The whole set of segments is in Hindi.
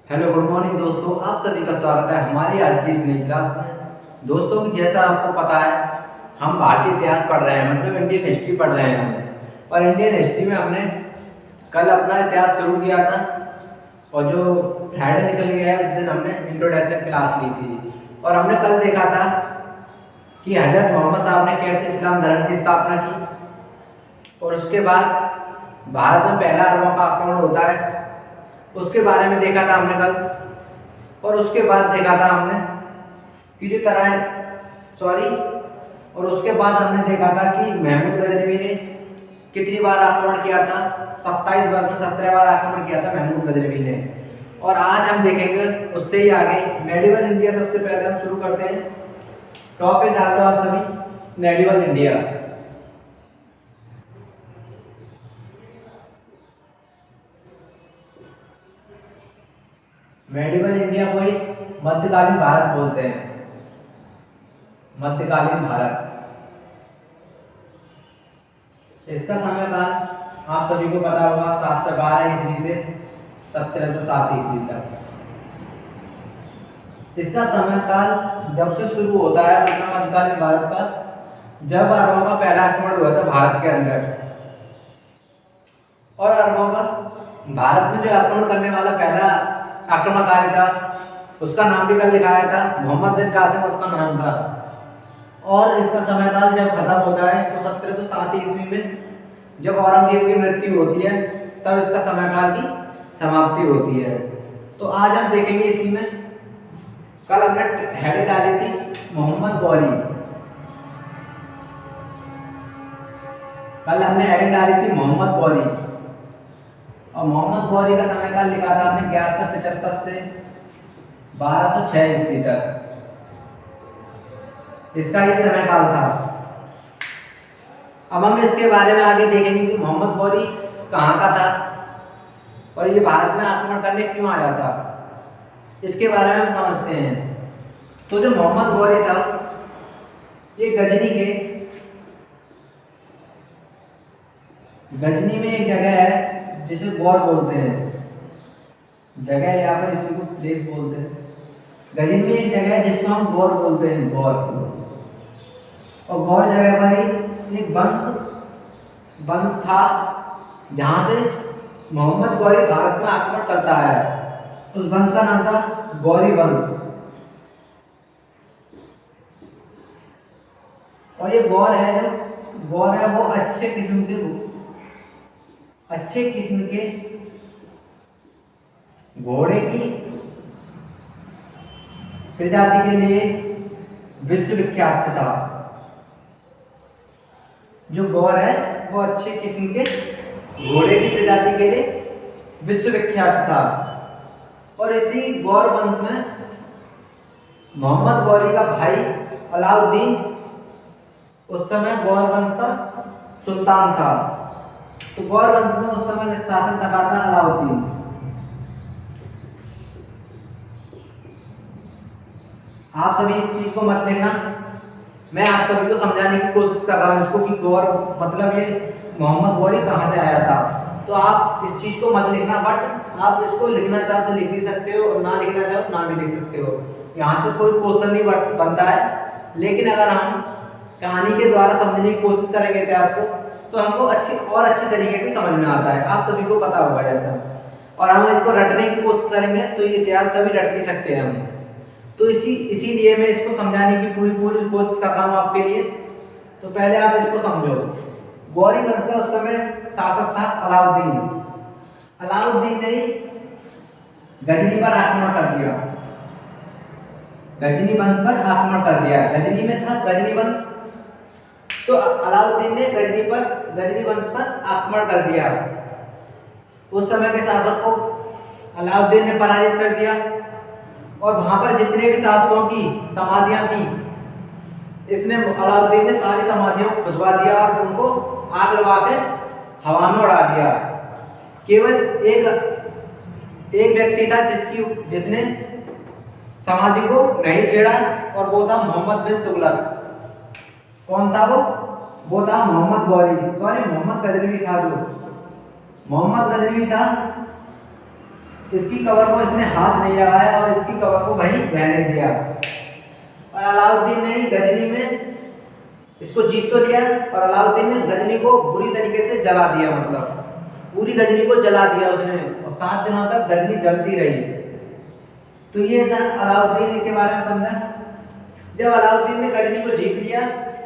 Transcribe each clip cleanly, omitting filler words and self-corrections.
हेलो गुड मॉर्निंग दोस्तों, आप सभी का स्वागत है हमारी आज की इस नई क्लास में। दोस्तों जैसा आपको पता है, हम भारतीय इतिहास पढ़ रहे हैं, मतलब इंडियन हिस्ट्री पढ़ रहे हैं। और इंडियन हिस्ट्री में हमने कल अपना इतिहास शुरू किया था और जो फ्राइडे निकल गया है उस दिन हमने इंट्रोडक्शन क्लास ली थी। और हमने कल देखा था कि हजरत मोहम्मद साहब ने कैसे इस्लाम धर्म की स्थापना की और उसके बाद भारत में पहला अरबों का आक्रमण होता है, उसके बारे में देखा था हमने कल। और उसके बाद देखा था हमने कि जो और उसके बाद हमने देखा था कि महमूद गजनवी ने कितनी बार आक्रमण किया था। 27 वर्ष में 17 बार आक्रमण किया था महमूद गजनवी ने। और आज हम देखेंगे उससे ही आगे मेडिवल इंडिया। सबसे पहले हम शुरू करते हैं, टॉपिक डाल दो आप सभी, मेडिवल इंडिया। मेडिवल इंडिया को ही मध्यकालीन भारत बोलते हैं, मध्यकालीन भारत। इसका समयकाल आप सभी को पता होगा, 712 ईस्वी से 1707 ईस्वी तक। इसका समयकाल जब से शुरू होता है मतलब मध्यकालीन भारत का, जब अरबों का पहला आक्रमण हुआ था भारत के अंदर। और अरबों का भारत में जो आक्रमण करने वाला पहला आक्रमणकारी था, उसका नाम भी कल लिखाया था, मोहम्मद बिन कासिम उसका नाम था। और इसका समयकाल जब खत्म होता है तो 1707 ईस्वी में जब औरंगजेब की मृत्यु होती है, तब इसका समयकाल की समाप्ति होती है। तो आज हम देखेंगे इसी में, कल हमने हेडिंग डाली थी मोहम्मद गौरी। कल हमने हेडिंग डाली थी मोहम्मद गौरी, और मोहम्मद गौरी का समयकाल लिखा था हमने 1175 से 1206 ईस्वी तक। इसका ये समयकाल था। अब हम इसके बारे में आगे देखेंगे कि मोहम्मद गौरी कहाँ का था और ये भारत में आक्रमण करने क्यों आया था, इसके बारे में हम समझते हैं। तो जो मोहम्मद गौरी था, ये गजनी में एक जगह है जिसे गौर बोलते हैं, जगह यहाँ पर इसी को प्लेस बोलते हैं। गजनी में एक जगह है जिसको हम गौर बोलते हैं, गौर। और गौर जगह पर ही एक वंश था जहां से मोहम्मद गौरी भारत में आक्रमण करता है। उस वंश का नाम था गौरी वंश। और ये गौर है वो अच्छे किस्म के घोड़े की प्रजाति के लिए विश्वविख्यात था। जो गौर है वो अच्छे किस्म के घोड़े की प्रजाति के लिए विश्वविख्यात था। और इसी गौर वंश में मोहम्मद गौरी का भाई अलाउद्दीन उस समय गौर वंश का सुल्तान था। तो गौर वंश में उस समय शासन कर रहा था अलाउद्दीन। आप सभी इस चीज को मत लेना, मैं आप सभी को समझाने की कोशिश कर रहा हूं इसको कि गौर मतलब ये मोहम्मद गौरी कहां से आया था। तो आप इस चीज को मत लिखना, बट आप इसको लिखना चाहो तो लिख भी सकते हो और ना लिखना चाहो तो ना भी लिख सकते हो। यहाँ से कोई क्वेश्चन नहीं बनता है। लेकिन अगर हम कहानी के द्वारा समझने की कोशिश करेंगे इतिहास को, तो हमको अच्छे तरीके से समझ में आता है। आप सभी को पता होगा जैसा। और हम इसको रटने की कोशिश करेंगे तो ये इतिहास कभी रट नहीं सकते हैं हम। तो इसीलिए मैं इसको समझाने की पूरी कोशिश कर रहा हूँ आपके लिए। तो पहले आप इसको समझो। गौरी वंश का उस समय शासक था अलाउद्दीन। अलाउद्दीन ने गजनी पर आक्रमण कर दिया, गजनी वंश पर आक्रमण कर दिया। गजनी में था गजनी वंश, तो अलाउद्दीन ने गजनी वंश पर आक्रमण कर दिया। उस समय के शासक को अलाउद्दीन ने पराजित कर दिया। और वहां पर जितने भी शासकों की समाधियां थी, अलाउद्दीन ने सारी समाधियों को खुदवा दिया और उनको आग लगा के हवा में उड़ा दिया। केवल एक व्यक्ति था जिसने समाधि को नहीं छेड़ा, और वो था मोहम्मद बिन तुगलक। कौन था वो था मोहम्मद गजनवी था। जो मोहम्मद गजनवी था इसकी कवर को इसने हाथ नहीं लगाया और इसकी कवर को वहीं रहने दिया। और अलाउद्दीन ने गजनी में इसको जीत तो लिया और अलाउद्दीन ने गजनी को बुरी तरीके से जला दिया, मतलब पूरी गजनी को जला दिया उसने, और 7 दिनों तक गजनी जलती रही। तो ये था अलाउद्दीन के बारे में समझा। जब अलाउद्दीन ने गजनी को जीत लिया,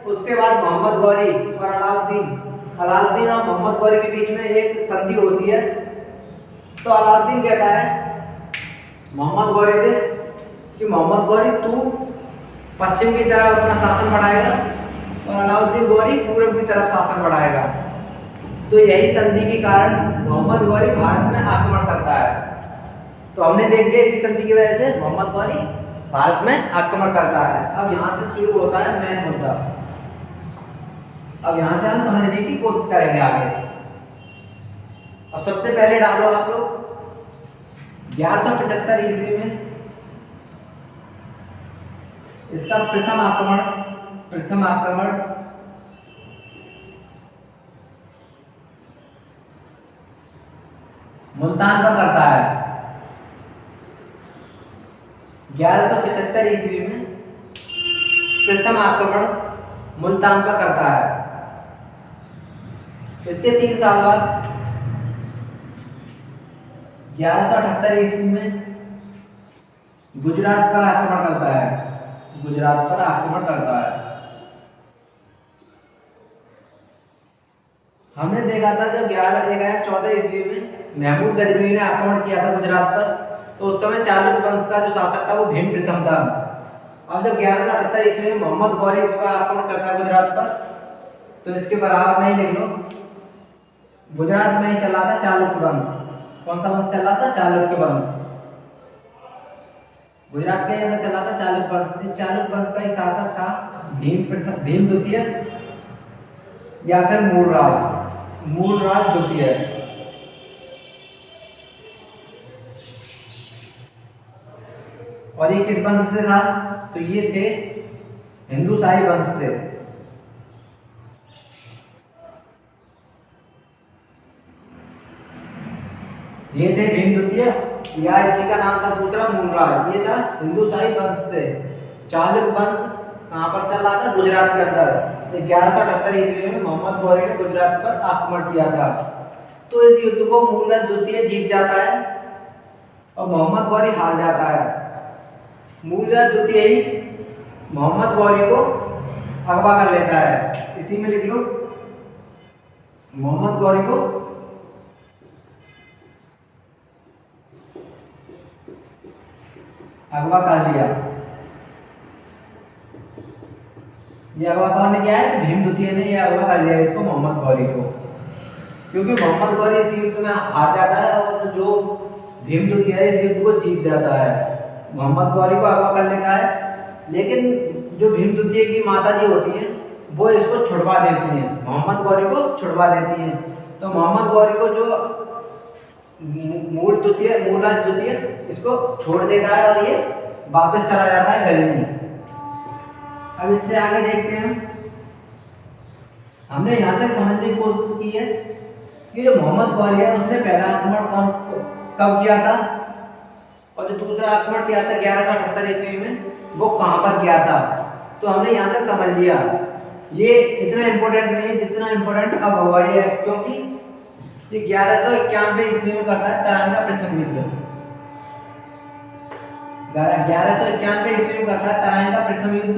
उसके बाद मोहम्मद गौरी और अलाउद्दीन और मोहम्मद गौरी के बीच में एक संधि होती है। तो अलाउद्दीन कहता है मोहम्मद गौरी से कि मोहम्मद गौरी तू पश्चिम की तरफ अपना शासन बढ़ाएगा और अलाउद्दीन गौरी पूर्व की तरफ शासन बढ़ाएगा। तो यही संधि के कारण मोहम्मद गौरी भारत में आक्रमण करता है। तो हमने देख लिया इसी संधि की वजह से मोहम्मद गौरी भारत में आक्रमण करता है। अब यहाँ से शुरू होता है मेन मुद्दा। अब यहाँ से हम समझने की कोशिश करेंगे आगे। अब सबसे पहले डालो आप लोग 1175 ईस्वी में इसका प्रथम आक्रमण मुल्तान पर करता है। 1175 ईस्वी में प्रथम आक्रमण मुल्तान पर करता है। इसके 3 साल बाद 1178 ईस्वी में गुजरात पर आक्रमण करता है। हमने देखा था जब 1114 ईस्वी में महमूद गजनवी ने आक्रमण किया था गुजरात पर, तो उस समय चालुक्य वंश का जो शासक था वो भीम प्रथम था। अब जब 1178 ईस्वी में मोहम्मद गौरी इस पर आक्रमण करता है गुजरात पर, तो इसके बराबर में ही लिख लो गुजरात में ही चला था चालुक्य वंश। कौन सा वंश चला था? चालुक्य वंश। गुजरात के अंदर चला था चालुक्य वंश। इस चालुक्य वंश का ही शासक था भीम द्वितीय या फिर मूलराज द्वितीय। और ये किस वंश से था? तो ये थे हिंदुशाही वंश से। ये थे भीम द्वितीय या इसी का नाम था दूसरा मूलराज। ये था हिंदुशाही वंश से। चालुक्य वंश कहाँ पर चल रहा था? गुजरात के अंदर। 1178 ईस्वी में मोहम्मद गौरी ने गुजरात पर आक्रमण किया था। तो इस युद्ध को मूलराज द्वितीय जीत जाता है और मोहम्मद गौरी हार जाता है। मूलराज द्वितीय ही मोहम्मद गौरी को अगवा कर लेता है। इसी में लिख लो मोहम्मद गौरी को अगवा कर लिया। ये अगवा कौन ने किया है? कि भीम द्वितीय ने ये अगवा कर लिया इसको, मोहम्मद गौरी को। क्योंकि मोहम्मद गौरी इस युद्ध में हार जाता है और जो भीम द्वितीय है इस युद्ध को जीत जाता है। मोहम्मद गौरी को अगवा कर लेता है, लेकिन जो भीम द्वितीय की माता जी होती हैं वो इसको छुड़वा देती हैं, मोहम्मद गौरी को छुड़वा देती हैं। तो मोहम्मद गौरी को जो मूलराज द्वितीय इसको छोड़ देता है और ये वापस चला जाता है गजनी। अब इससे आगे देखते हैं। हमने यहाँ तक समझने की कोशिश की है कि जो मोहम्मद गौरी है उसने पहला आक्रमण कब किया था और जो दूसरा आक्रमण किया था 1178 ईस्वी में वो कहाँ पर किया था। तो हमने यहाँ तक समझ लिया। ये इतना इम्पोर्टेंट नहीं है जितना इम्पोर्टेंट अब हुआ ये है, क्योंकि ये 1191 ईस्वी में करता है तराइन का प्रथम युद्ध। 1191 ईस्वी में करता है तराइन का प्रथम युद्ध।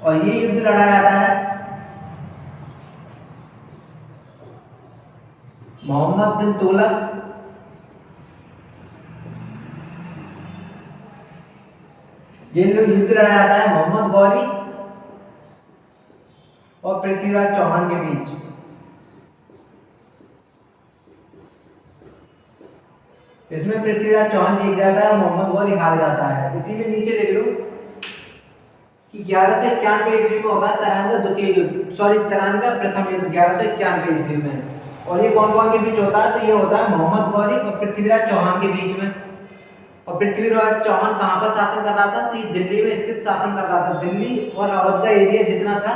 और ये युद्ध लड़ा जाता है मोहम्मद बिन तुगलक ये युद्ध लड़ा जाता है मोहम्मद गौरी और पृथ्वीराज चौहान के बीच। इसमें पृथ्वीराज चौहान जीत जाता है, मोहम्मद गौरी हार जाता है। इसी में नीचे लिख लो कि 1191 ईस्वी में होता है तराइन का द्वितीय युद्ध, तराइन का प्रथम युद्ध 1191 ईस्वी में। और ये कौन कौन के बीच होता है? तो ये होता है मोहम्मद गौरी और पृथ्वीराज चौहान के बीच में। और पृथ्वीराज चौहान कहाँ पर शासन कर रहा था? तो ये दिल्ली में स्थित शासन कर रहा था। दिल्ली और अवध का एरिया जितना था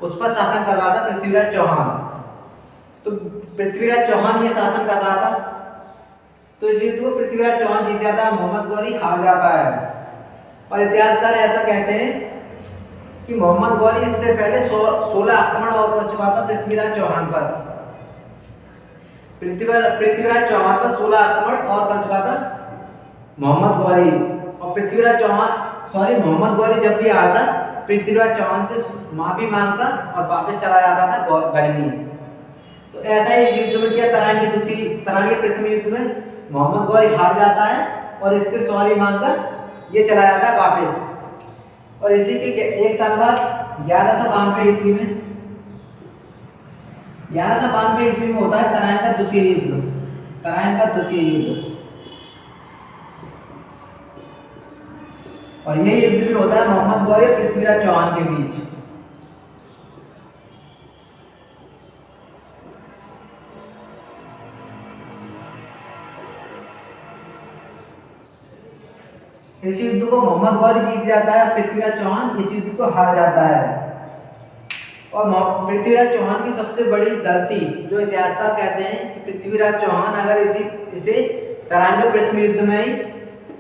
उस पर शासन कर रहा था पृथ्वीराज चौहान। तो पृथ्वीराज चौहान ये शासन कर रहा था, तो इस युद्ध को पृथ्वीराज चौहान जीत जाता है, मोहम्मद गौरी हार जाता है। और इतिहासकार ऐसा कहते हैं कि मोहम्मद गौरी इससे पहले 16 आक्रमण और कर चुका था पृथ्वीराज चौहान पर। पृथ्वीराज चौहान पर 16 आक्रमण और कर चुका था मोहम्मद गौरी। और मोहम्मद गौरी जब भी हारता पृथ्वीराज चौहान से माफी मांगता और वापस चला जाता था गजनी। तो ऐसा ही इस युद्ध में किया। तराइन के प्रथम युद्ध में मोहम्मद गौरी हार जाता है और इससे सॉरी मांगकर ये चला जाता है वापस। और इसी के एक साल बाद 1192 ईस्वी में होता है तराइन का द्वितीय युद्ध। और यह युद्ध भी होता है मोहम्मद गौरी और पृथ्वीराज चौहान के बीच। इस युद्ध को मोहम्मद गौरी जीत जाता है, पृथ्वीराज चौहान इस युद्ध को हार जाता है। और पृथ्वीराज चौहान की सबसे बड़ी गलती जो इतिहासकार कहते हैं कि पृथ्वीराज चौहान अगर इसे तराइन के प्रथम युद्ध में ही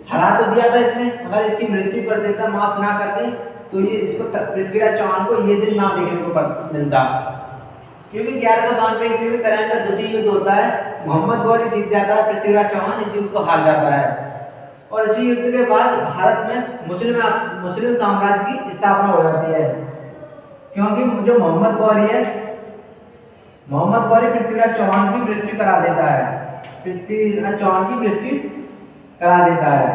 हरा तो दिया था इसने, अगर इसकी मृत्यु कर देता माफ ना करके, तो ये इसको पृथ्वीराज चौहान को ये दिन ना देखने को मिलता। क्योंकि 1192 ईस्वी में तराइन का द्वितीय युद्ध होता है, मोहम्मद गौरी जीत जाता है, पृथ्वीराज चौहान इस युद्ध को हार जाता है। और इसी युद्ध के बाद भारत में मुस्लिम साम्राज्य की स्थापना हो जाती है। क्योंकि जो मोहम्मद गौरी पृथ्वीराज चौहान की मृत्यु करा देता है।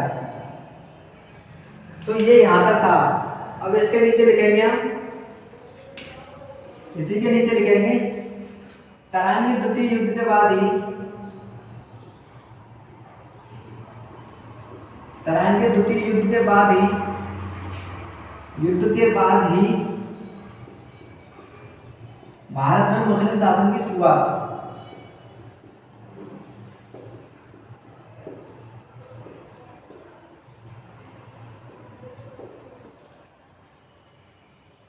तो ये यहाँ तक था। अब इसके नीचे लिखेंगे हम, इसी के नीचे लिखेंगे तराइन के द्वितीय युद्ध के बाद ही भारत में मुस्लिम शासन की शुरुआत।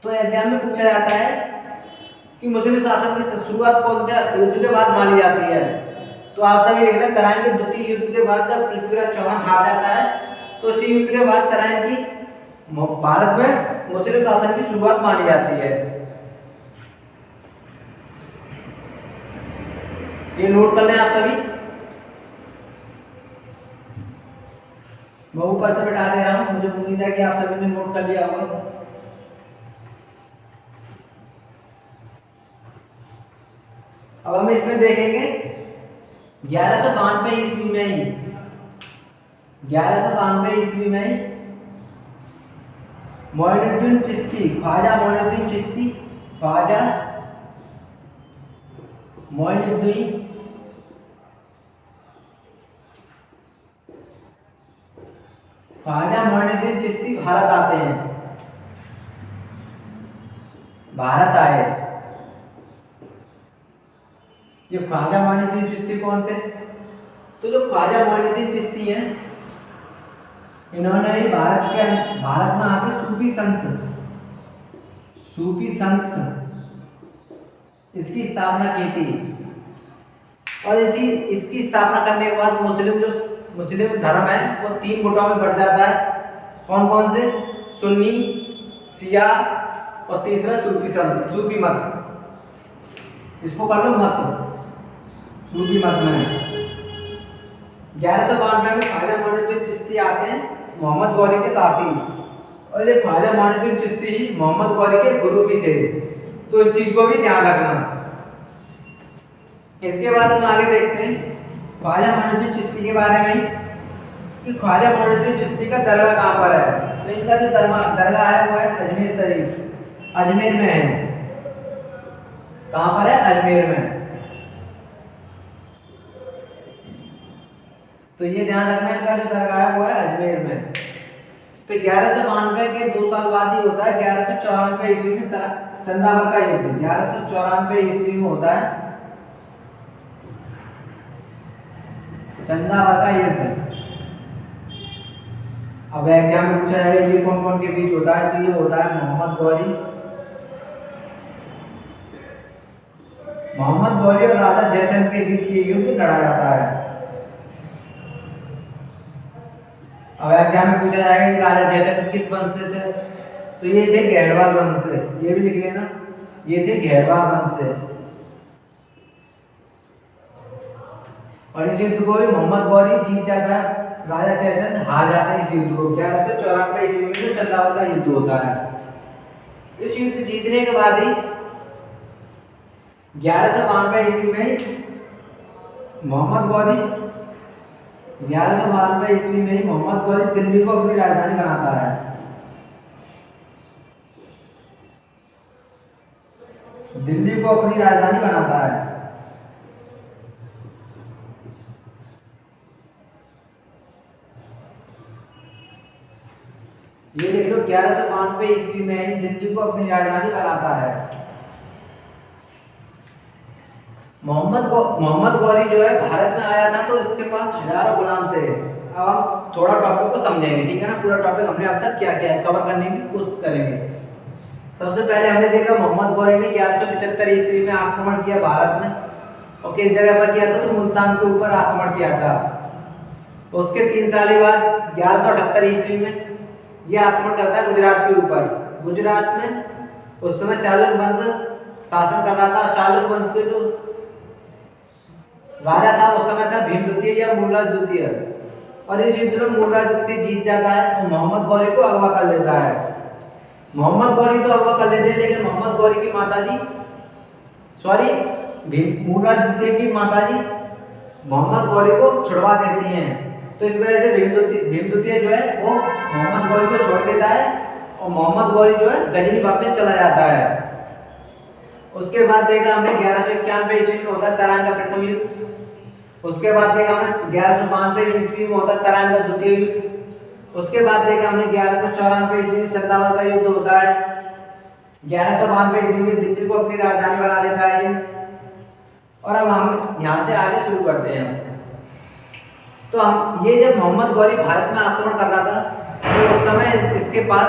तो एग्जाम में पूछा जाता है कि मुस्लिम शासन की शुरुआत कौन से युद्ध के बाद मानी जाती है। तो आप सभी लिख रहे हैं तराइन के द्वितीय युद्ध के बाद जब पृथ्वीराज चौहान हार जाता है, तो इसी युद्ध के बाद तराइन की भारत में मुस्लिम शासन की शुरुआत मानी जाती है। ये नोट कर लें आप सभी। मैं ऊपर से बिठा दे रहा हूं, मुझे उम्मीद है कि आप सभी ने नोट कर लिया होगा। अब हम इसमें देखेंगे 1192 ईस्वी में मोइनुद्दीन चिश्ती, ख्वाजा मोइनुद्दीन चिश्ती भारत आए। ये ख्वाजा मोइनुद्दीन चिश्ती कौन थे? तो जो ख्वाजा मोइनुद्दीन चिश्ती हैं, इन्होंने ही भारत में आके सूफी संत इसकी स्थापना की थी। और इसकी स्थापना करने के बाद मुस्लिम धर्म है वो 3 गुटों में बढ़ जाता है। कौन कौन से? सुन्नी, शिया और तीसरा सूफी मत। इसको कर लो मत, सूफी मत में। 1192 में ख्वाजा मोइनुद्दीन चिश्ती आते हैं मोहम्मद गौरी के साथी, और ये ख्वाजा मोइनुद्दीन चिश्ती ही मोहम्मद गौरी के गुरु भी थे। तो इस चीज को भी ध्यान रखना। इसके बाद हम आगे देखते हैं ख्वाजा मोइनुद्दीन चिश्ती के बारे में कि ख्वाजा मोइनुद्दीन चिश्ती का दरगाह कहाँ पर है। तो इनका जो दरगाह है वो है अजमेर शरीफ, अजमेर में है। कहाँ पर है? अजमेर में। तो ये ध्यान रखना, इनका जो दरगाह है वो है अजमेर में। फिर 1192 के 2 साल बाद ही होता है 1194 ईस्वी में चंदावर का युद्ध। 1194 ईस्वी में होता है चंदावर का युद्ध। अब एग्जाम में पूछा जाएगा ये कौन कौन के बीच होता है। तो ये होता है मोहम्मद गौरी मोहम्मद गौरी और राजा जयचंद के बीच ये युद्ध लड़ा जाता है। अब एग्जाम में पूछा जाएगा कि राजा जयचंद किस वंश से थे, तो ये थे घेरवाल वंश से, ये भी लिख लेना, ये थे घेरवाल वंश से। और इस युद्ध को भी मोहम्मद गौरी जीत जाता है, राजा जयचंद हार जाते हैं इस युद्ध को। 1194 ईस्वी में जो चंदावत का युद्ध होता है। इस युद्ध जीतने के बाद ही 1192 ईस्वी में मोहम्मद गौरी 1192 ईस्वी में ही मोहम्मद गौरी दिल्ली को अपनी राजधानी बनाता है। दिल्ली को अपनी राजधानी बनाता है। ये देख लो 1192 ईस्वी में ही दिल्ली को अपनी राजधानी बनाता है। मोहम्मद गौरी जो है भारत में आया था तो इसके पास हजारों गुलाम थे। अब हम थोड़ा टॉपिक को समझेंगे, ठीक है ना। पूरा टॉपिक हमने अब तक क्या किया है कवर करने की कोशिश करेंगे। सबसे पहले हमने देखा मोहम्मद गौरी ने 1175 ईस्वी में आक्रमण किया भारत में, और किस जगह पर किया था, तो मुल्तान के ऊपर आक्रमण किया था। उसके 3 साल बाद 1178 ईस्वी में यह आक्रमण करता है गुजरात के ऊपर। गुजरात में उस समय चालुक्य वंश शासन कर रहा था। चालुक्य वंश के जो राजा था उस समय था भीम द्वितीय या मूलराज द्वितीय, और इस युद्ध में मूलराज द्वितीय जीत जाता है और मोहम्मद गौरी को अगवा कर लेता है। मोहम्मद गौरी तो अगवा कर लेते हैं, लेकिन मोहम्मद गौरी की माताजी मूलराज द्वितीय की माताजी मोहम्मद गौरी को छुड़वा देती हैं। तो इस वजह से भीम द्वितीय जो है वो मोहम्मद गौरी को छोड़ देता है और मोहम्मद गौरी जो है गजनी वापस चला जाता है। उसके बाद देखा हमने 1191 ईस्वी में होता है तराइन का प्रथम युद्ध। उसके बाद देखा हमने 1192 ईस्वी में होता है तराइन का द्वितीय युद्ध। उसके बाद देखा हमने 1194 ईस्वी में चंदावत का युद्ध होता है। 1192 ईस्वी में दिल्ली को अपनी राजधानी बना लेता है ये। और अब हम यहाँ से आगे शुरू करते हैं। तो हम ये जब मोहम्मद गौरी भारत में आक्रमण कर रहा था तो उस समय इसके पास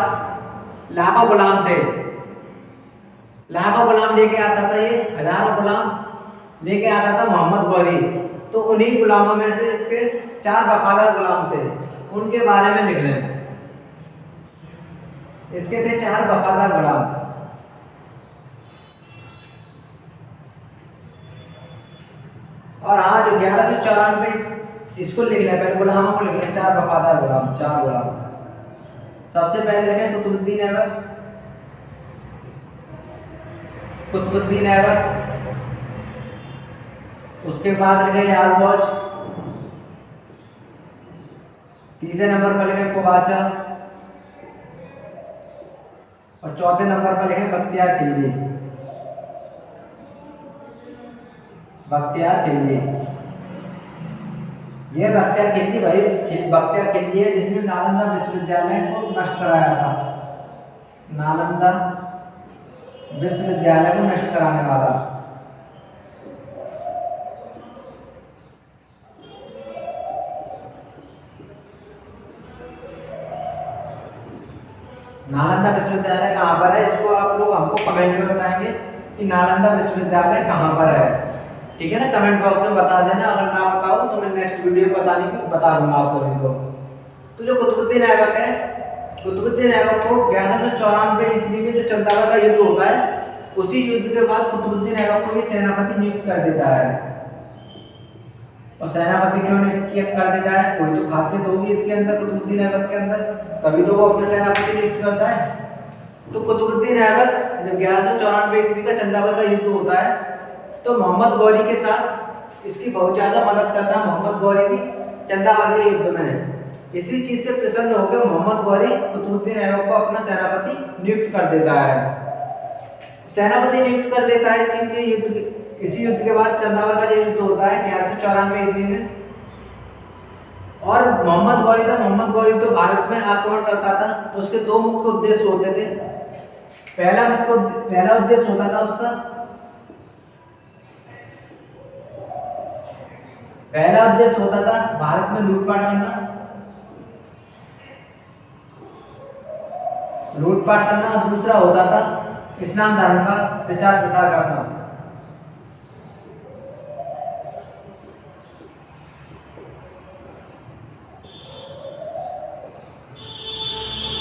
लाखों गुलाम थे। लाखों गुलाम लेके आता था, ये हजारों गुलाम लेके आता था मोहम्मद गौरी। तो उन्हीं गुलामों में से इसके 4 वफादार गुलाम थे, उनके बारे में लिख रहे हैं। इसके थे 4 वफादार गुलाम। और हाँ, जो 1194 इसको लिख लें, पहले गुलामों को लिख लें, 4 वफादार गुलाम, 4 गुलाम। सबसे पहले लिखें कुतुबुद्दीन ऐबक, कुतुबुद्दीन ऐबक। उसके बाद लिखे यालदौज। तीसरे नंबर पर लिखे कुबाचा, और चौथे नंबर पर लिखे बख्तियार खिलजी। बख्तियार खिलजी, यह बख्तियार खिलजी बख्तियार खिलजी है जिसने नालंदा विश्वविद्यालय को नष्ट कराया था। नालंदा विश्वविद्यालय को नष्ट कराने वाला। नालंदा विश्वविद्यालय कहाँ पर है, इसको आप लोग हमको कमेंट में बताएंगे कि नालंदा विश्वविद्यालय कहाँ पर है, ठीक है ना। कमेंट बॉक्स में बता देना, अगर ना बताओ तो मैं नेक्स्ट वीडियो बताने की बता दूंगा आप सभी को। तो जो कुतुबुद्दीन ऐबक है, कुतुबुद्दीन ऐबक को 1194 ईस्वी में जो चंदावत का युद्ध होता है, उसी युद्ध के बाद कुतुबुद्दीन ऐबक को ये सेनापति नियुक्त कर देता है। और सेनापति क्यों नियुक्त कर देता है, कोई तो खासियत होगी इसके अंदर, कुतुबुद्दीन ऐबक के अंदर, तभी तो वो अपने सेनापति नियुक्त करता है। तो कुतुबुद्दीन ऐबक जब 1194 ईस्वी का चंदावत का युद्ध होता है तो मोहम्मद गौरी के साथ इसकी बहुत ज्यादा मदद करता है। मोहम्मद गौरी भी चंदावत के युद्ध में इसी चीज से प्रसन्न होकर मोहम्मद गौरी कुतुबुद्दीन ऐबक को अपना सेनापति नियुक्त कर देता है। सेनापति नियुक्त कर देता है इसी युद्ध के बाद चंदावत का जो युद्ध होता है 1194 ईस्वी में। और मोहम्मद गौरी तो भारत में आक्रमण करता था। उसके 2 मुख्य उद्देश्य होते थे। पहला उद्देश्य होता था उसका, पहला उद्देश्य होता था भारत में लूटपाट करना, दूसरा होता था इस्लाम धर्म का प्रचार प्रसार करना।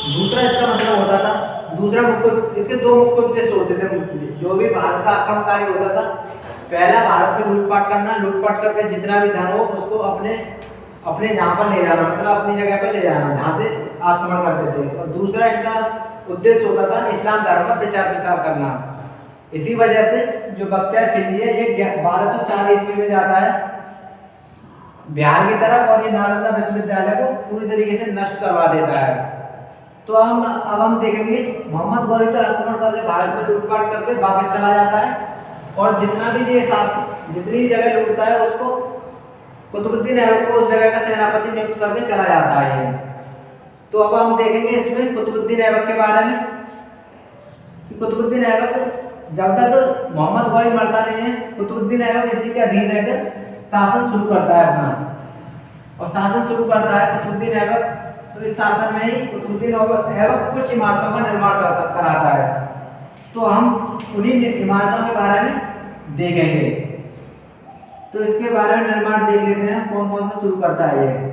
दूसरा इसका मतलब होता था, दूसरा मुख्य, इसके दो मुख्य उद्देश्य होते थे जो भी भारत का आक्रमणकारी होता था। पहला, भारत में लूटपाट करना, लूटपाट करके जितना भी धन हो उसको अपने अपने जहाँ पर ले जाना, मतलब अपनी जगह पर ले जाना जहाँ से आक्रमण करते थे। और दूसरा इनका उद्देश्य होता था इस्लाम धर्म का प्रचार प्रसार करना। इसी वजह से जो बख्तियार खिलजी है ये 1204 ईस्वी में जाता है बिहार की तरफ और ये नालंदा विश्वविद्यालय को पूरी तरीके से नष्ट करवा देता है। तो अब हम देखेंगे मोहम्मद गौरी तो आक्रमण करके भारत में लूटपाट करके वापस चला जाता है और जितना भी ये जितनी भी जगह लूटता है उसको कुतुबुद्दीन ऐबक को उस जगह का सेनापति नियुक्त करके चला जाता है ये। तो अब हम देखेंगे इसमें कुतुबुद्दीन ऐबक के बारे में कि कुतुबुद्दीन ऐबक जब तक मोहम्मद गौरी मरता नहीं है कुतुबुद्दीन ऐबक इसी के अधीन रहकर शासन शुरू करता है अपना। और शासन शुरू करता है कुतुबुद्दीन ऐबक, तो इस शासन में ही कुतुबुद्दीन ऐबक कुछ इमारतों का निर्माण कराता है। तो हम उन्हीं इमारतों के बारे में देखेंगे। तो इसके बारे में निर्माण देख लेते हैं कौन कौन सा शुरू करता है ये।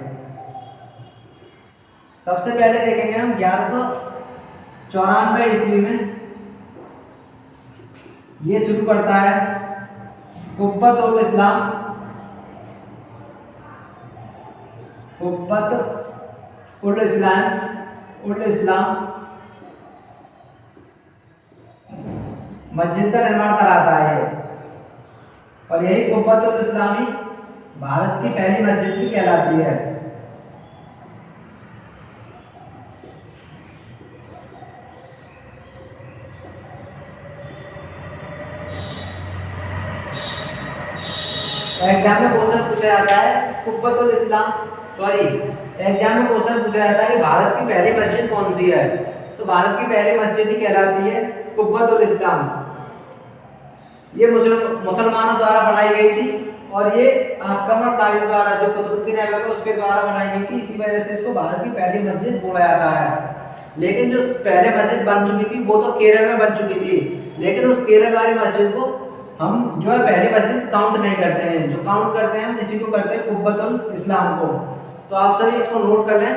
सबसे पहले देखेंगे हम 1194 ईस्वी में ये शुरू करता है कुब्बत उल इस्लाम, कुब्बत उल इस्लाम मस्जिद का निर्माण कराता है ये। और यही कुब्बत उल इस्लामी भारत की पहली मस्जिद भी कहलाती है। एग्जाम में क्वेश्चन पूछा जाता है कुब्बत उल इस्लाम, एग्जाम में क्वेश्चन पूछा जाता है कि भारत की पहली मस्जिद कौन सी है। तो भारत की पहली मस्जिद ही कहलाती है कुब्बत उल इस्लाम। ये मुसलमानों द्वारा बनाई गई थी और ये आक्रमणकारियों द्वारा जो कुतुबुद्दीन ऐबक है उसके द्वारा बनाई गई थी। इसी वजह से इसको भारत की पहली मस्जिद बोला जाता है। लेकिन जो पहले मस्जिद बन चुकी थी वो तो केरल में बन चुकी थी, लेकिन उस केरल वाली मस्जिद को हम जो है पहली मस्जिद काउंट नहीं करते हैं। जो काउंट करते हैं हम इसी को करते हैं कुब्बत उल इस्लाम को। तो आप सभी इसको नोट कर लें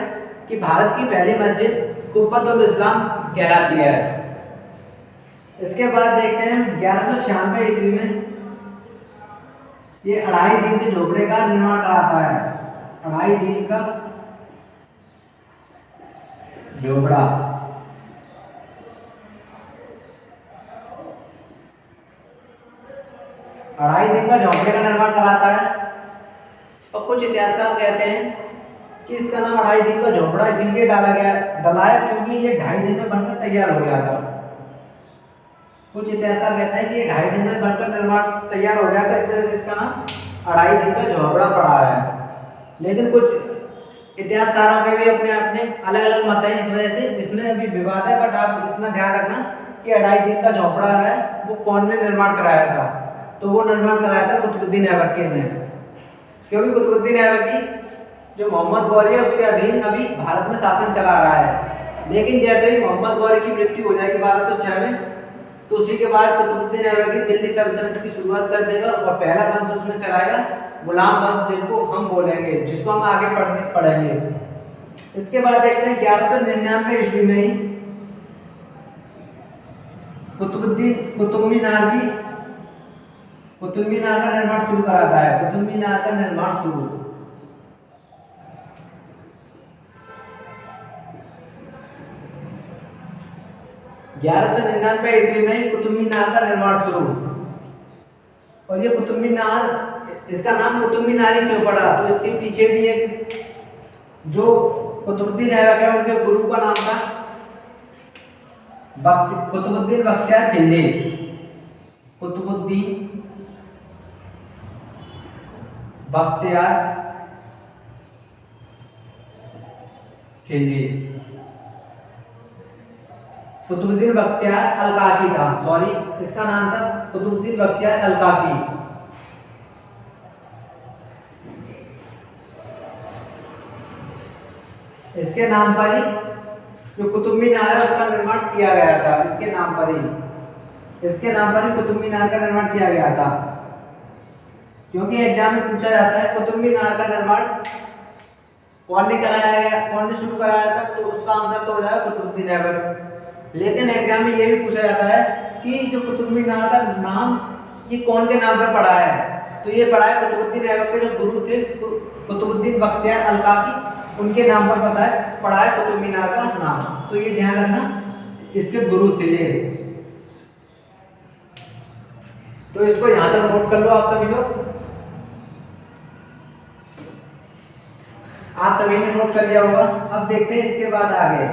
कि भारत की पहली मस्जिद कुब्बत उल इस्लाम कहलाती है। इसके बाद देखते हैं 1196 ईस्वी में ये 2.5 दिन के झोपड़े का निर्माण कराता है। 2.5 दिन का झोपड़ा, का निर्माण कराता है। और कुछ इतिहासकार कहते हैं कि इसका नाम 2.5 दिन का झोपड़ा इसीलिए डला है क्योंकि ये 2.5 दिन में बनकर तैयार हो गया था। कुछ इतिहासकार कहते हैं कि ये 2.5 दिन में बनकर निर्माण तैयार हो गया था, इस वजह से इसका नाम 2.5 दिन का झोपड़ा पड़ा है। लेकिन कुछ इतिहासकारों के भी अपने अपने अलग अलग मत हैं, इस वजह से इसमें अभी विवाद है। बट आप इतना ध्यान रखना कि 2.5 दिन का झोपड़ा है वो कौन ने निर्माण कराया था। तो वो निर्माण कराया था कुतुबुद्दीन ऐबक ने, क्योंकि कुतुबुद्दीन ऐबकी जो मोहम्मद गौरी है उसके अधीन अभी भारत में शासन चला रहा है। लेकिन जैसे ही मोहम्मद गौरी की मृत्यु हो जाएगी 1206 में, तो उसी के बाद कुतुबुद्दीन ऐबकी दिल्ली सल्तनत की शुरुआत कर देगा और पहला वंश उसमें चलाएगा गुलाम वंश, जिनको हम बोलेंगे, जिसको हम आगे पढ़ेंगे। इसके बाद देखते हैं 1199 ईस्वी में ही कुतुब मीनार का निर्माण शुरू कराता है। कुतुब मीनार का निर्माण शुरू 1199 ईस्वी में कुतुब मीनार का निर्माण शुरू। और ये कुतुब मीनार, इसका नाम कुतुब मीनार ही क्यों पड़ा, तो इसके पीछे भी एक जो कुतुबुद्दीन ऐबक है उनके गुरु का नाम था कुतुबुद्दीन बख्तियार खिलजी। कुतुबुद्दीन बख्तियार खिलजी, कुतुबुद्दीन बख्तियार अल-काकी था, इसका नाम था कुतुबुद्दीन बख्तियार अल-काकी। इसके नाम पर ही जो कुतुब मीनार है उसका निर्माण किया गया था। इसके नाम पर ही कुतुब मीनार का निर्माण किया गया था, क्योंकि एग्जाम में पूछा जाता है कुतुब मीनार का निर्माण कौन ने कराया गया, कौन ने शुरू कराया था, तो उसका आंसर तो हो जाएगा कुतुबुद्दीन ऐबक। लेकिन एग्जाम में ये भी पूछा जाता है कि जो कुतुब मीनार का नाम ये कौन के नाम पर पड़ा है, तो ये पड़ा है कुतुबुद्दीन ऐबक के जो गुरु थे कुतुबुद्दीन बख्तियार अलकाकी, उनके नाम पर पड़ा है कुतुब मीनार का नाम। तो ये ध्यान रखना, इसके गुरु थे ये। तो इसको यहां तक नोट कर लो आप सभी लोग। आप सभी ने नोट कर लिया होगा। अब देखते हैं इसके बाद आगे।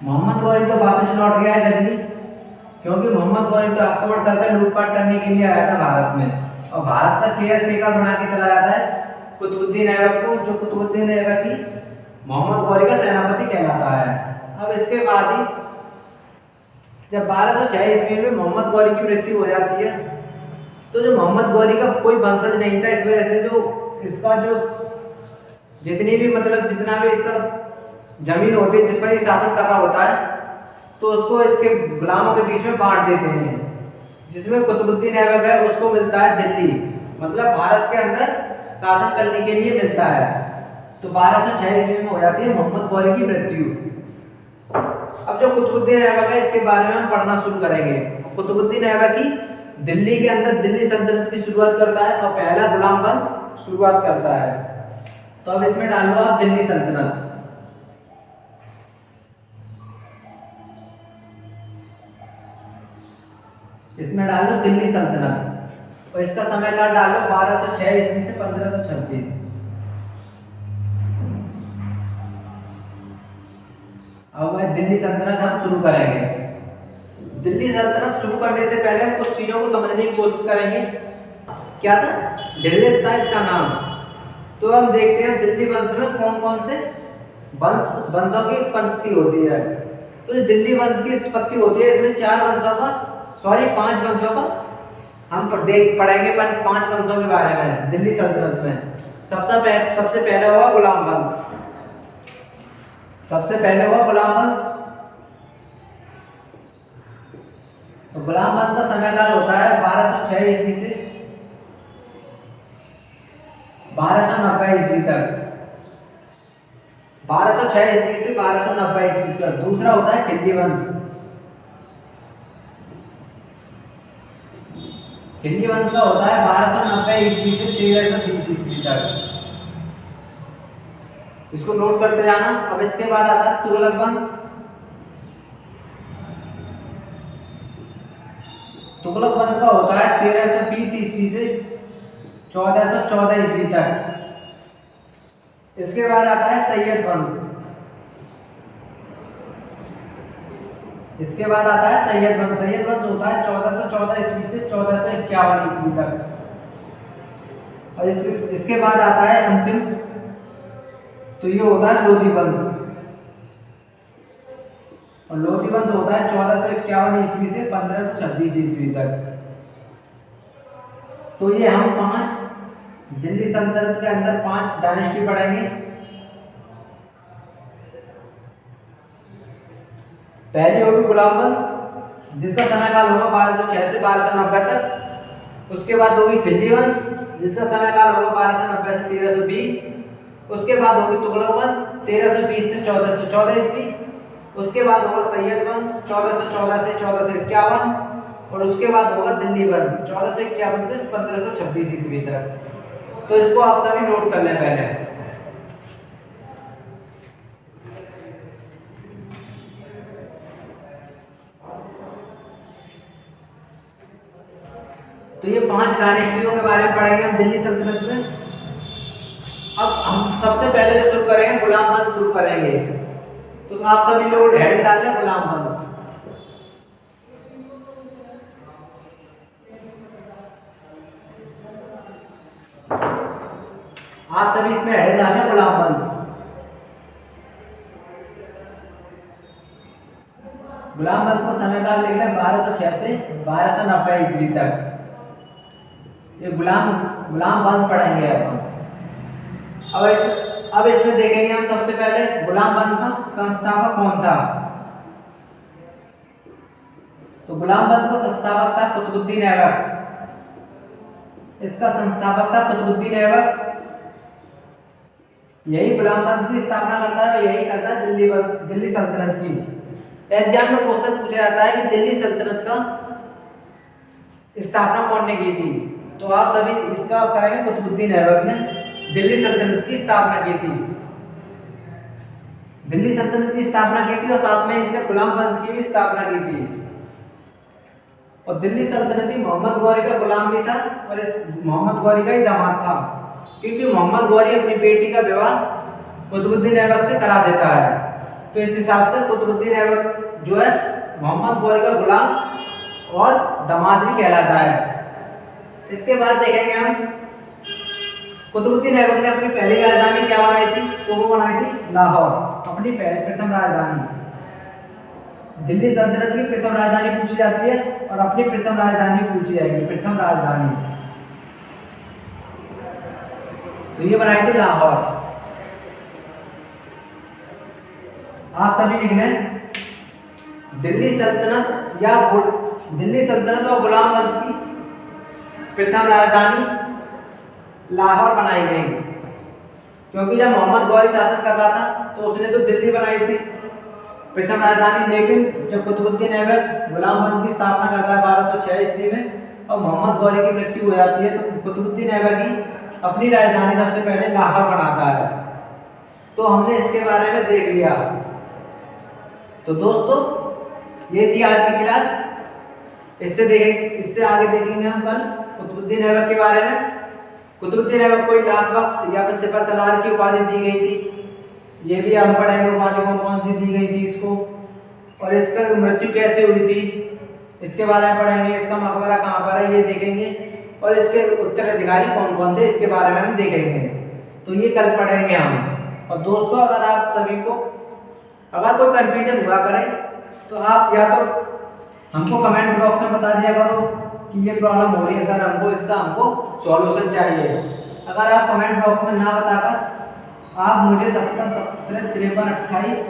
मोहम्मद गौरी तो वापस लौट गया है दिल्ली, क्योंकि मोहम्मद गौरी तो आक्रमण करके लूटपाट करने के लिए आया था भारत में, और भारत का केयर टेकर बना के चला जाता है कुतुबुद्दीन ऐबक को, जो कुतुबुद्दीन ऐबक ही मोहम्मद गौरी का सेनापति कहलाता है। अब इसके बाद ही जब 1206 ईस्वी में मोहम्मद गौरी की मृत्यु हो जाती है, तो जो मोहम्मद गौरी का कोई वंशज नहीं था, इस वजह से जो इसका जो जितनी भी मतलब जितना भी इसका जमीन होती है जिस पर ये शासन कर रहा होता है, तो उसको इसके गुलामों के बीच में बांट देते हैं, जिसमें कुतुबुद्दीन ऐबक है उसको मिलता है दिल्ली, मतलब भारत के अंदर शासन करने के लिए मिलता है। तो 1206 ईस्वी में हो जाती है मोहम्मद गौरी की मृत्यु। अब जो कुतुबुद्दीन ऐबक है इसके बारे में हम पढ़ना शुरू करेंगे। कुतुबुद्दीन ऐबक ही दिल्ली के अंदर दिल्ली सल्तनत की शुरुआत करता है और पहला गुलाम वंश शुरुआत करता है। तो अब इसमें डाल लो आप दिल्ली सल्तनत। इसमें डाल लो दिल्ली सल्तनत और इसका समयकाल डाल लो 1206 ईस्वी से 1526। अब दिल्ली सल्तनत हम शुरू करेंगे। दिल्ली सल्तनत शुरू करने से पहले हम कुछ चीजों को समझने की कोशिश करेंगे। क्या था? दिल्लिस था इसका नाम। तो हम देखते हैं दिल्ली वंश में कौन कौन से वंशों की उत्पत्ति होती है। तो जो दिल्ली वंश की उत्पत्ति होती है इसमें 5 वंशों का हम पढ़ेंगे 5 वंशों के बारे में दिल्ली सल्तनत में। सबसे पहले हुआ गुलाम वंश। सबसे पहले हुआ गुलाम वंश। तो गुलाम वंश का समयकाल होता है 1206 ईस्वी से 1290 ईस्वी तक। 1206 ईस्वी से 1290 ईस्वी तक। दूसरा होता है खिल्जी वंश। खिल्जी वंश का होता है 1290 ईस्वी से 1320 ईस्वी तक। इसको नोट करते जाना। अब इसके बाद आता है तुगलक वंश। तुगलक वंश का होता है 1320 ईस्वी से 1414 ईस्वी तक। इसके बाद आता है सैयद वंश। इसके बाद आता है सैयद वंश। सैयद वंश होता है 1414 ईस्वी से 1451 ईस्वी तक। और इसके बाद आता है अंतिम, तो ये होता है लोधी वंश। और लोधी वंश होता है 1451 ईस्वी से 1526 ईस्वी तक। तो ये हम 5 दिल्ली सल्तनत के अंदर 5 डायनेस्टी पढ़ेंगे। पहली होगी गुलाम वंश जिसका समयकाल होगा 1206 से 1290 तक। उसके बाद होगी खिलजी वंश जिसका समयकाल होगा 1290 से 1320। उसके बाद होगी तुगलक वंश 1320 से 1414 ईस्वी। उसके बाद होगा सैयद वंश 1414 से 1451। और उसके बाद होगा दिल्ली वंश 1451 से 1526 ईस्वी तक। तो इसको आप सभी नोट कर लें पहले। तो ये 5 डायनेस्टियों के बारे में पढ़ेंगे हम दिल्ली सल्तनत में। अब हम सबसे पहले जो शुरू करेंगे गुलाम वंश शुरू करेंगे। तो आप सभी लोग हेड डाल लें गुलाम वंश। आप सभी इसमें हेड डालें गुलाम वंश। गुलाम वंश का समयकाल लिख लें 1206 से 1290 ईस्वी तक। ये गुलाम वंश पढ़ेंगे अपन। अब इसमें देखेंगे हम सबसे पहले गुलाम वंश का संस्थापक कौन था। तो गुलाम वंश का संस्थापक था कुतुबुद्दीन ऐबक। इसका संस्थापक था कुतुबुद्दीन ऐबक। यही गुलाम वंश की स्थापना करता है और यही करता है दिल्ली सल्तनत की। एग्जाम में क्वेश्चन पूछा जाता है कि दिल्ली सल्तनत का स्थापना कौन ने की थी, तो आप सभी इसका करेंगे कुतुबुद्दीन ऐबक ने दिल्ली सल्तनत की स्थापना की थी। दिल्ली सल्तनत की स्थापना की थी और साथ में इसने गुलाम वंश की भी स्थापना की थी। और दिल्ली सल्तनती मोहम्मद गौरी का गुलाम भी था और इस मोहम्मद गौरी का ही दामाद था, क्योंकि मोहम्मद गौरी अपनी बेटी का विवाह कुतुबुद्दीन ऐबक से करा देता है। तो इस हिसाब से कुतुबुद्दीन ऐबक जो है मोहम्मद गौरी का गुलाम और दामाद भी कहलाता है। इसके बाद देखेंगे हम कुतुबुद्दीन ऐबक ने अपनी पहली राजधानी क्या बनाई थी, तो वो बनाई थी लाहौर, अपनी प्रथम राजधानी। दिल्ली सल्तनत की प्रथम राजधानी पूछी जाती है और अपनी प्रथम राजधानी पूछी जाएगी, प्रथम राजधानी तो ये बनाई थी लाहौर। आप सभी लिख लें दिल्ली सल्तनत और गुलाम वंश की प्रथम राजधानी लाहौर बनाई गई, क्योंकि जब मोहम्मद गौरी शासन कर रहा था तो उसने तो दिल्ली बनाई थी प्रथम राजधानी, लेकिन जब कुतुबुद्दीन ऐबक गुलाम वंश की स्थापना करता है 1206 ईस्वी में और मोहम्मद गौरी की मृत्यु हो जाती है, तो कुतुबुद्दीन ऐबक ही अपनी राजधानी सबसे पहले लाहौर बनाता है। तो हमने इसके बारे में देख लिया। तो दोस्तों ये थी आज की क्लास। इससे आगे देखेंगे हम कल कुतुबुद्दीन ऐबक के बारे में। कुतुबुद्दीन ऐबक को लाख बख्श या फिर सिपह सलार की उपाधि दी गई थी। ये भी हम पढ़ेंगे उपाधि कौन सी दी गई थी इसको, और इसका मृत्यु कैसे हुई थी इसके बारे में पढ़ेंगे। इसका मकबरा कहाँ पर है ये देखेंगे, और इसके उत्तराधिकारी कौन कौन थे इसके बारे में हम देखेंगे। तो ये कल पढ़ेंगे हम। और दोस्तों अगर आप सभी को अगर कोई कंफ्यूजन हुआ करे तो आप या तो हमको कमेंट बॉक्स में बता दिया करो कि ये प्रॉब्लम हो रही है सर, हमको सॉल्यूशन चाहिए। अगर आप कमेंट बॉक्स में ना बताकर आप मुझे 70 70 53 28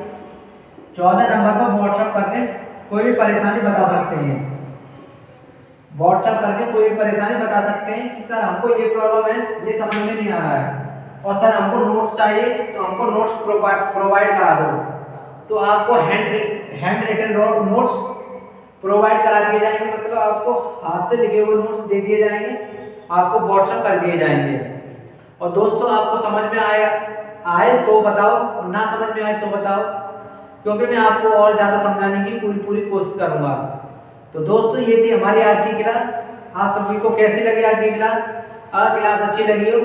14 नंबर पर व्हाट्सएप करके कोई भी परेशानी बता सकते हैं। व्हाट्सएप करके कोई भी परेशानी बता सकते हैं कि सर हमको ये प्रॉब्लम है, ये समझ में नहीं आ रहा है और सर हमको नोट्स चाहिए तो हमको नोट्स प्रोवाइड करा दो। तो आपको हैंड रिटन नोट्स प्रोवाइड करा दिए जाएंगे, मतलब आपको हाथ से लिखे हुए नोट्स दे दिए जाएंगे, आपको व्हाट्सएप कर दिए जाएंगे। और दोस्तों आपको समझ में आए तो बताओ और ना समझ में आए तो बताओ, क्योंकि मैं आपको और ज़्यादा समझाने की पूरी कोशिश करूँगा। तो दोस्तों ये थी हमारी आज की क्लास। आप सभी को कैसी लगी आज की क्लास? अगर क्लास अच्छी लगी हो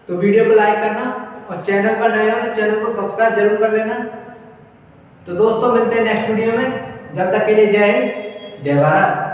तो वीडियो को लाइक करना और चैनल पर नए हो तो चैनल को सब्सक्राइब जरूर कर लेना। तो दोस्तों मिलते हैं नेक्स्ट वीडियो में, जब तक के लिए जय हिंद जय भारत।